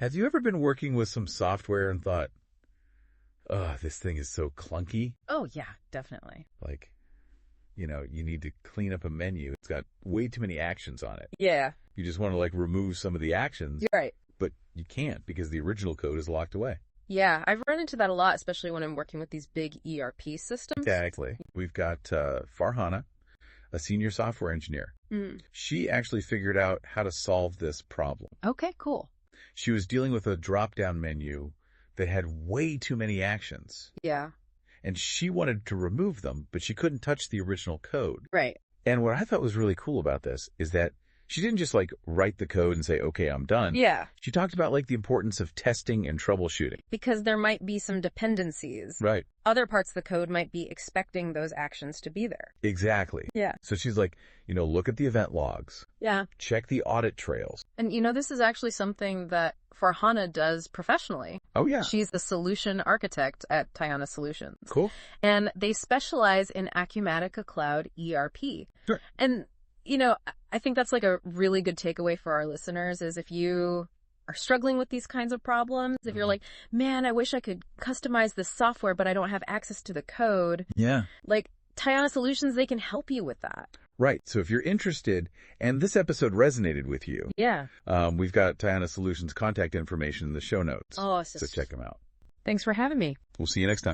Have you ever been working with some software and thought, oh, this thing is so clunky? Oh, yeah, definitely. Like, you need to clean up a menu. It's got way too many actions on it. Yeah. You just want to remove some of the actions. You're right. But you can't because the original code is locked away. Yeah, I've run into that a lot, especially when I'm working with these big ERP systems. Exactly. We've got Farhana, a senior software engineer. She actually figured out how to solve this problem. Okay, cool. She was dealing with a drop-down menu that had way too many actions. Yeah. And she wanted to remove them, but she couldn't touch the original code. Right. And what I thought was really cool about this is that she didn't just write the code and say, okay, I'm done. Yeah. She talked about the importance of testing and troubleshooting. Because there might be some dependencies. Right. Other parts of the code might be expecting those actions to be there. Exactly. Yeah. So she's like, look at the event logs. Yeah. Check the audit trails. And this is actually something that Farhana does professionally. Oh, yeah. She's the solution architect at Tayana Solutions. Cool. And they specialize in Acumatica Cloud ERP. Sure. And, I think that's a really good takeaway for our listeners is if you are struggling with these kinds of problems, if you're like, man, I wish I could customize this software, but I don't have access to the code. Yeah. Tayana Solutions, they can help you with that. Right. So if you're interested and this episode resonated with you, yeah, we've got Tayana Solutions contact information in the show notes. Oh, so check them out. Thanks for having me. We'll see you next time.